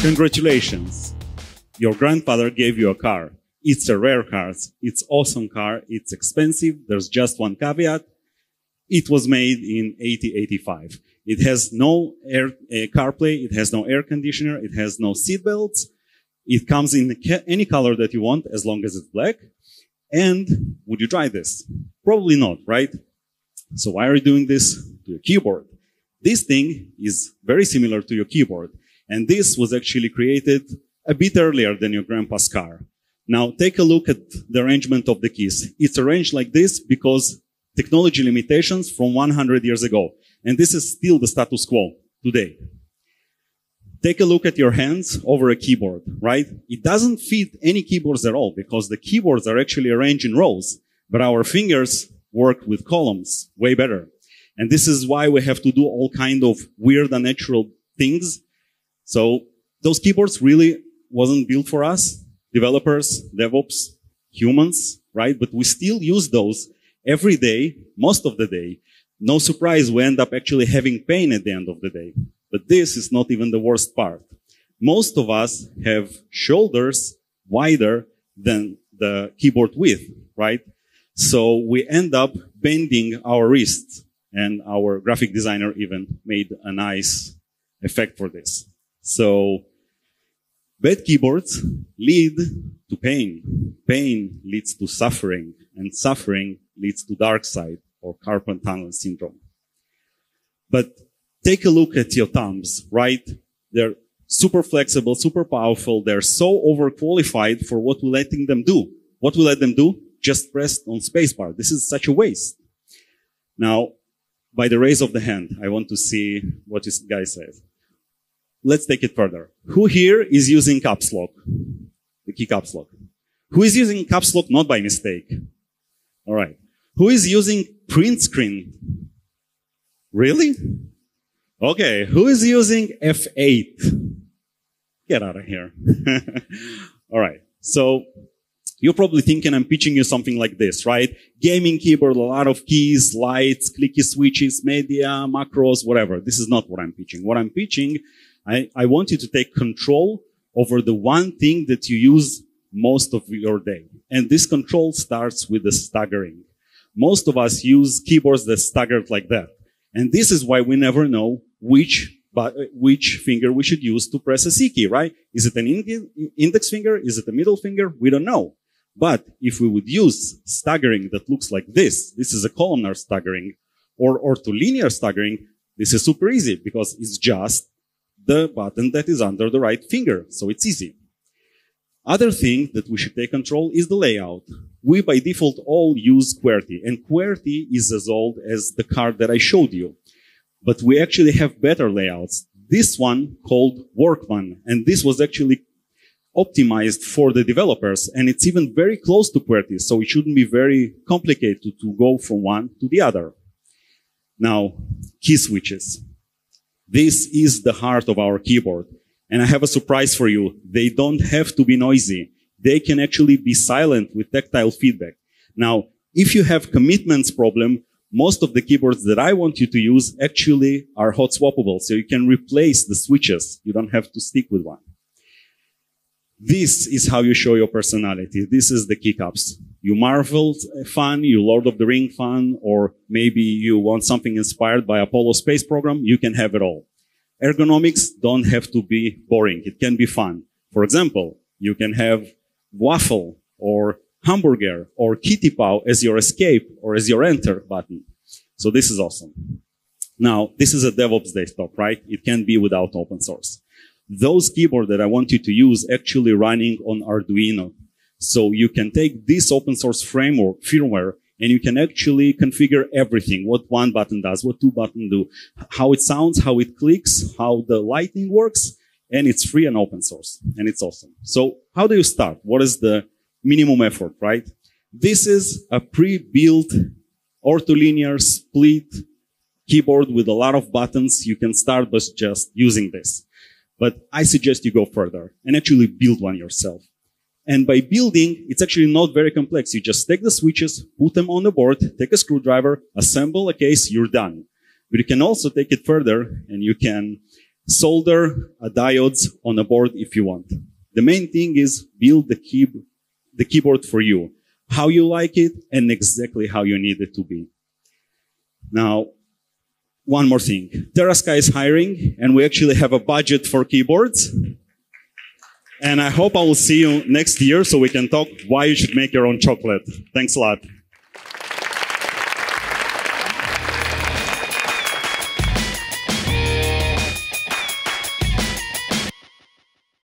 Congratulations. Your grandfather gave you a car. It's a rare car. It's awesome car. It's expensive. There's just one caveat. It was made in 8085. It has no CarPlay. It has no air conditioner. It has no seat belts. It comes in any color that you want as long as it's black. And would you try this? Probably not, right? So why are you doing this to your keyboard? This thing is very similar to your keyboard. And this was actually created a bit earlier than your grandpa's car. Now take a look at the arrangement of the keys. It's arranged like this because technology limitations from 100 years ago. And this is still the status quo today. Take a look at your hands over a keyboard, right? It doesn't fit any keyboards at all because the keyboards are actually arranged in rows, but our fingers work with columns way better. And this is why we have to do all kind of weird, unnatural things. So those keyboards really wasn't built for us, developers, DevOps, humans, right? But we still use those every day, most of the day. No surprise, we end up actually having pain at the end of the day. But this is not even the worst part. Most of us have shoulders wider than the keyboard width, right? So we end up bending our wrists, and our graphic designer even made a nice effect for this. So bad keyboards lead to pain. Pain leads to suffering, and suffering leads to dark side or carpal tunnel syndrome. But take a look at your thumbs, right? They're super flexible, super powerful. They're so overqualified for what we're letting them do. What we let them do? Just press on spacebar. This is such a waste. Now, by the raise of the hand, I want to see what this guy says. Let's take it further. Who here is using caps lock? The key caps lock. Who is using caps lock not by mistake? All right. Who is using print screen? Really? Okay. Who is using F8? Get out of here. All right. So you're probably thinking I'm pitching you something like this, right? Gaming keyboard, a lot of keys, lights, clicky switches, media, macros, whatever. This is not what I'm pitching. What I'm pitching, I want you to take control over the one thing that you use most of your day. And this control starts with the staggering. Most of us use keyboards that staggered like that. And this is why we never know which finger we should use to press a C key, right? Is it an index finger? Is it a middle finger? We don't know. But if we would use staggering that looks like this is a columnar staggering, or ortholinear staggering, this is super easy because it's just the button that is under the right finger. So it's easy. Other thing that we should take control is the layout. We by default all use QWERTY, and QWERTY is as old as the card that I showed you. But we actually have better layouts. This one called Workman, and this was actually optimized for the developers, and it's even very close to QWERTY, so it shouldn't be very complicated to go from one to the other. Now, key switches. This is the heart of our keyboard. And I have a surprise for you. They don't have to be noisy. They can actually be silent with tactile feedback. Now, if you have commitments problem, most of the keyboards that I want you to use actually are hot swappable. So you can replace the switches. You don't have to stick with one. This is how you show your personality. This is the keycaps. You Marvel fan, you Lord of the Ring fan, or maybe you want something inspired by Apollo space program, you can have it all. Ergonomics don't have to be boring. It can be fun. For example, you can have waffle or hamburger or kitty paw as your escape or as your enter button. So this is awesome. Now, this is a DevOps desktop, right? It can be without open source. Those keyboards that I want you to use actually running on Arduino. So you can take this open source framework, firmware, and you can actually configure everything, what one button does, what two buttons do, how it sounds, how it clicks, how the lighting works, and it's free and open source, and it's awesome. So how do you start? What is the minimum effort, right? This is a pre-built ortholinear split keyboard with a lot of buttons. You can start by just using this. But I suggest you go further and actually build one yourself. And by building, it's actually not very complex. You just take the switches, put them on the board, take a screwdriver, assemble a case, you're done. But you can also take it further and you can solder diodes on a board if you want. The main thing is build the keyboard for you, how you like it and exactly how you need it to be. Now, one more thing. Terasky is hiring and we actually have a budget for keyboards. And I hope I will see you next year so we can talk why you should make your own chocolate. Thanks a lot.